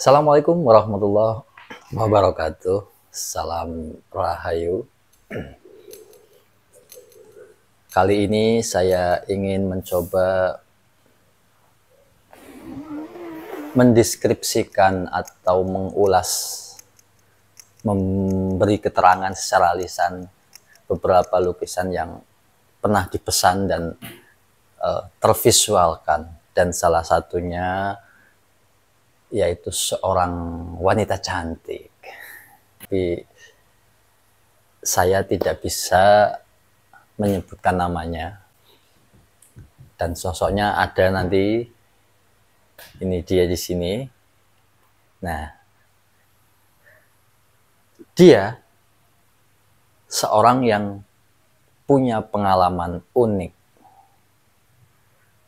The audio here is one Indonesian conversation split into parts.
Assalamualaikum warahmatullahi wabarakatuh. Salam Rahayu. Kali ini saya ingin mencoba mendeskripsikan atau mengulas, memberi keterangan secara lisan beberapa lukisan yang pernah dipesan dan tervisualkan, dan salah satunya yaitu seorang wanita cantik. Tapi saya tidak bisa menyebutkan namanya, dan sosoknya ada nanti. Ini dia di sini. Nah, dia seorang yang punya pengalaman unik,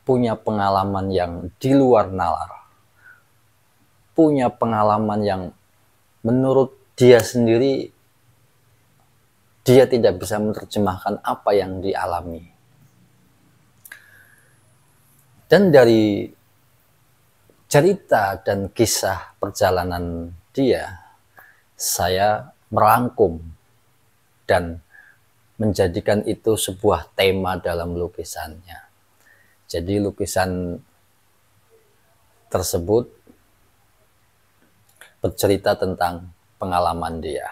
punya pengalaman yang di luar nalar, punya pengalaman yang menurut dia sendiri dia tidak bisa menerjemahkan apa yang dialami. Dan dari cerita dan kisah perjalanan dia, saya merangkum dan menjadikan itu sebuah tema dalam lukisannya. Jadi lukisan tersebut bercerita tentang pengalaman dia.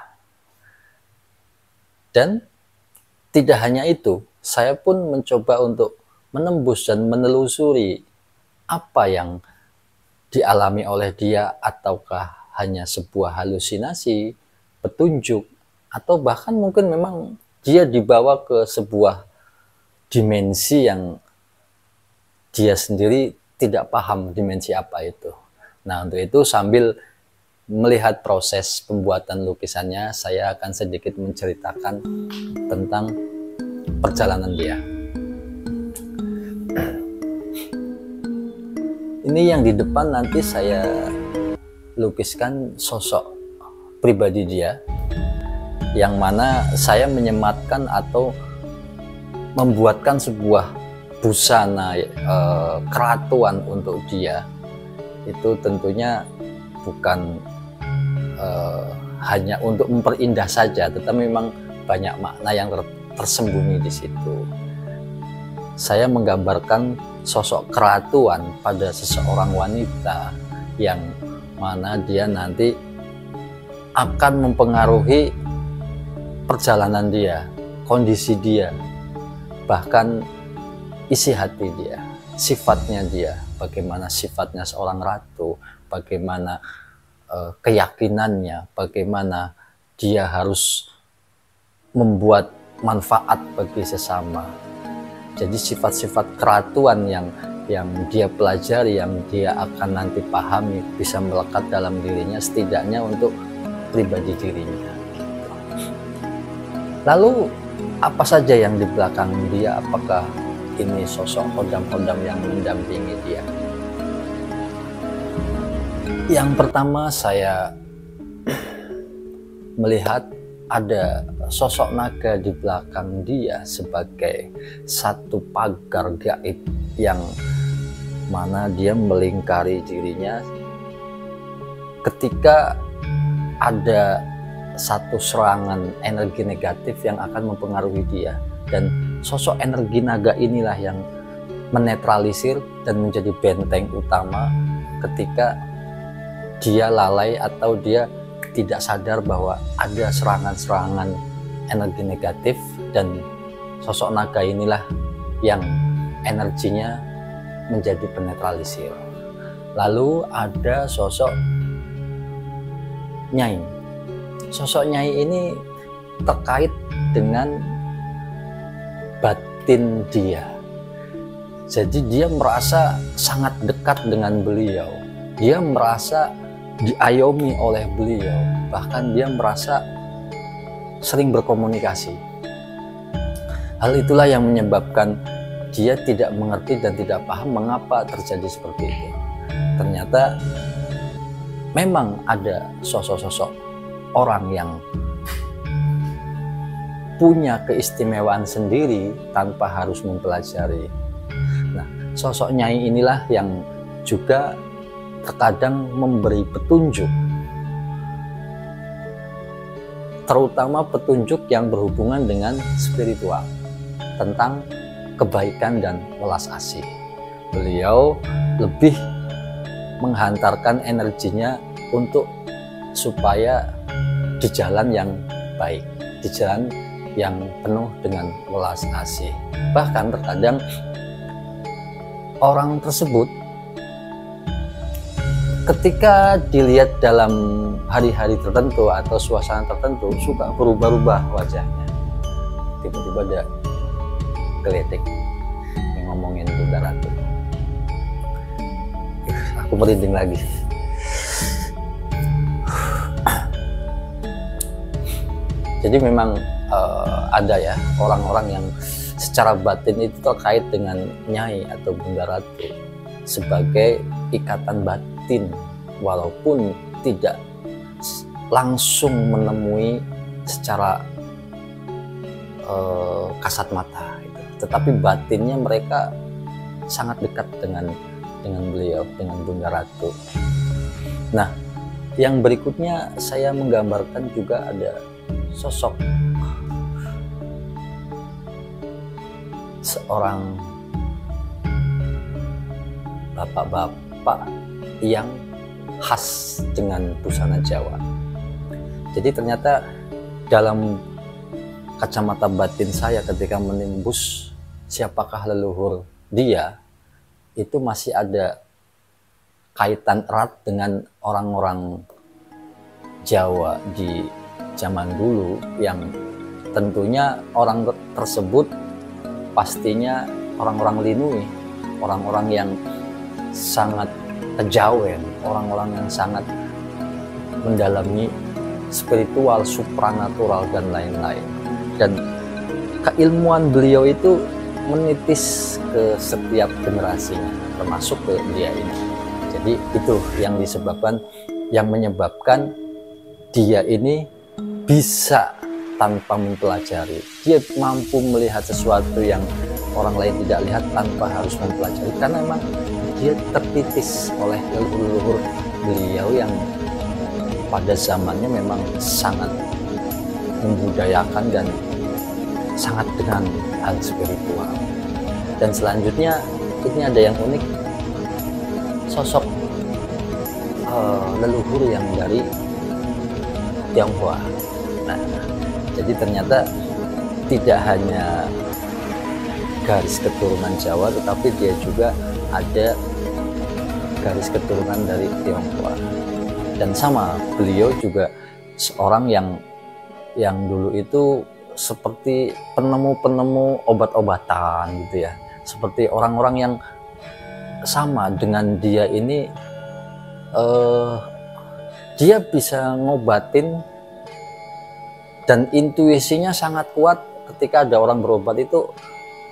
Dan tidak hanya itu, saya pun mencoba untuk menembus dan menelusuri apa yang dialami oleh dia, ataukah hanya sebuah halusinasi, petunjuk, atau bahkan mungkin memang dia dibawa ke sebuah dimensi yang dia sendiri tidak paham dimensi apa itu. Nah, untuk itu sambil melihat proses pembuatan lukisannya, saya akan sedikit menceritakan tentang perjalanan dia. Ini yang di depan nanti saya lukiskan sosok pribadi dia, yang mana saya menyematkan atau membuatkan sebuah busana keratuan untuk dia. Itu tentunya bukan hanya untuk memperindah saja, tetapi memang banyak makna yang tersembunyi di situ. Saya menggambarkan sosok keratuan pada seseorang wanita yang mana dia nanti akan mempengaruhi perjalanan dia, kondisi dia, bahkan isi hati dia, sifatnya dia, bagaimana sifatnya seorang ratu, bagaimana keyakinannya, bagaimana dia harus membuat manfaat bagi sesama. Jadi sifat-sifat keratuan yang dia pelajari, yang dia akan nanti pahami, bisa melekat dalam dirinya, setidaknya untuk pribadi dirinya. Lalu apa saja yang di belakang dia? Apakah ini sosok kodam-kodam yang mendampingi dia? Yang pertama, saya melihat ada sosok naga di belakang dia sebagai satu pagar gaib yang mana dia melingkari dirinya ketika ada satu serangan energi negatif yang akan mempengaruhi dia. Dan sosok energi naga inilah yang menetralisir dan menjadi benteng utama ketika dia lalai atau dia tidak sadar bahwa ada serangan-serangan energi negatif, dan sosok naga inilah yang energinya menjadi penetralisir. Lalu ada sosok Nyai. Sosok Nyai ini terkait dengan batin dia. Jadi dia merasa sangat dekat dengan beliau. Dia merasa diayomi oleh beliau, bahkan dia merasa sering berkomunikasi. Hal itulah yang menyebabkan dia tidak mengerti dan tidak paham mengapa terjadi seperti itu. Ternyata memang ada sosok-sosok orang yang punya keistimewaan sendiri tanpa harus mempelajari. Nah, sosok Nyai inilah yang juga terkadang memberi petunjuk, terutama petunjuk yang berhubungan dengan spiritual, tentang kebaikan dan welas asih. Beliau lebih menghantarkan energinya untuk supaya di jalan yang baik, di jalan yang penuh dengan welas asih. Bahkan terkadang orang tersebut ketika dilihat dalam hari-hari tertentu atau suasana tertentu suka berubah-ubah wajahnya. Tiba-tiba ada geletek yang ngomongin Bunda Ratu. Aku merinding lagi. Jadi memang ada ya orang-orang yang secara batin itu terkait dengan Nyai atau Bunda Ratu sebagai ikatan batin, walaupun tidak langsung menemui secara kasat mata gitu. Tetapi batinnya mereka sangat dekat dengan beliau, dengan Bunda Ratu. Nah, yang berikutnya saya menggambarkan juga ada sosok seorang bapak-bapak yang khas dengan busana Jawa. Jadi ternyata dalam kacamata batin saya ketika menimbus siapakah leluhur dia, itu masih ada kaitan erat dengan orang-orang Jawa di zaman dulu yang tentunya orang tersebut pastinya orang-orang Linui, orang-orang yang sangat kejawen, orang-orang yang sangat mendalami spiritual, supranatural dan lain-lain. Dan keilmuan beliau itu menitis ke setiap generasinya, termasuk ke dia ini. Jadi itu yang menyebabkan dia ini bisa tanpa mempelajari. Dia mampu melihat sesuatu yang orang lain tidak lihat tanpa harus mempelajari, karena memang dia tertitis oleh leluhur beliau yang pada zamannya memang sangat membudayakan dan sangat dengan hal spiritual. Dan selanjutnya ini ada yang unik, sosok leluhur yang dari Tionghoa. Nah, jadi ternyata tidak hanya garis keturunan Jawa, tetapi dia juga ada garis keturunan dari Tionghoa. Dan sama, beliau juga seorang yang dulu itu seperti penemu-penemu obat-obatan gitu ya. Seperti orang-orang yang sama dengan dia ini, dia bisa ngobatin dan intuisinya sangat kuat. Ketika ada orang berobat itu,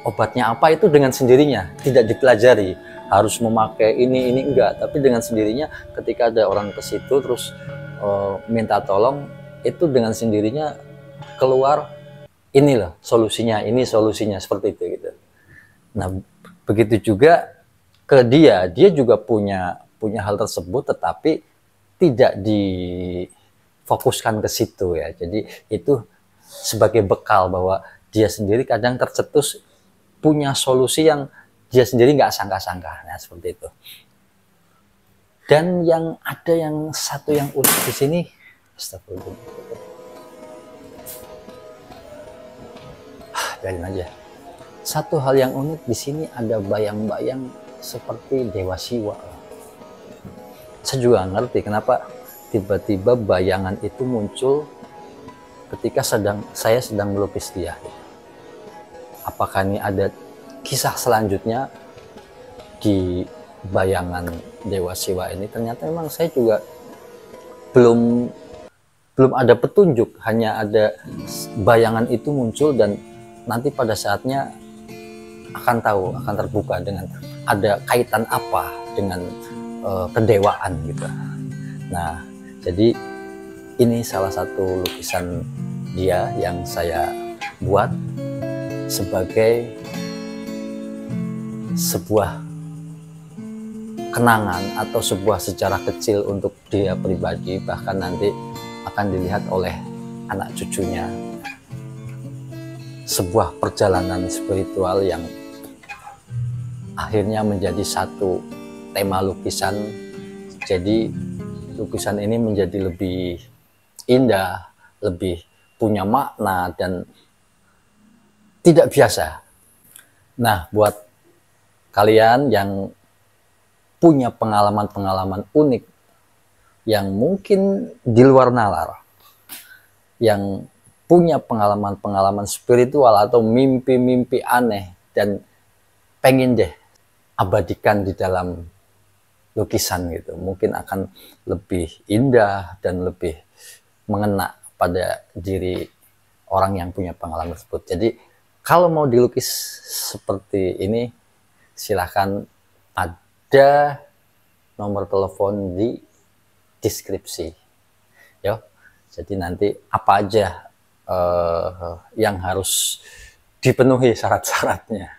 obatnya apa itu dengan sendirinya, tidak dipelajari harus memakai ini enggak, tapi dengan sendirinya ketika ada orang ke situ terus minta tolong, itu dengan sendirinya keluar ini loh solusinya, ini solusinya, seperti itu gitu. Nah, begitu juga ke dia juga punya hal tersebut, tetapi tidak difokuskan ke situ ya. Jadi itu sebagai bekal bahwa dia sendiri kadang tercetus punya solusi yang dia sendiri nggak sangka-sangka. Nah, seperti itu. Dan yang ada yang satu yang unik di sini, astagfirullah. Biarin aja. Satu hal yang unik di sini ada bayang-bayang seperti Dewa Siwa. Saya juga ngerti kenapa tiba-tiba bayangan itu muncul ketika saya sedang melukis dia. Apakah ini ada kisah selanjutnya di bayangan Dewa Siwa ini? Ternyata memang saya juga belum ada petunjuk, hanya ada bayangan itu muncul dan nanti pada saatnya akan tahu, akan terbuka dengan ada kaitan apa dengan kedewaan gitu. Nah, jadi ini salah satu lukisan dia yang saya buat sebagai sebuah kenangan atau sebuah sejarah kecil untuk dia pribadi, bahkan nanti akan dilihat oleh anak cucunya. Sebuah perjalanan spiritual yang akhirnya menjadi satu tema lukisan. Jadi lukisan ini menjadi lebih indah, lebih punya makna dan tidak biasa. Nah, buat kalian yang punya pengalaman-pengalaman unik yang mungkin di luar nalar, yang punya pengalaman-pengalaman spiritual atau mimpi-mimpi aneh dan pengen deh abadikan di dalam lukisan gitu, mungkin akan lebih indah dan lebih mengena pada diri orang yang punya pengalaman tersebut. Jadi kalau mau dilukis seperti ini, silahkan, ada nomor telepon di deskripsi. Yo, jadi nanti apa aja yang harus dipenuhi syarat-syaratnya.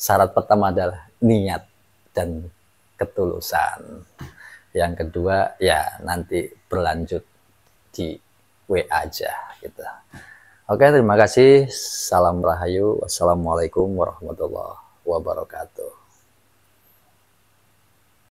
Syarat pertama adalah niat dan ketulusan. Yang kedua ya nanti berlanjut di WA aja gitu. Oke, terima kasih. Salam Rahayu. Wassalamualaikum warahmatullahi wabarakatuh.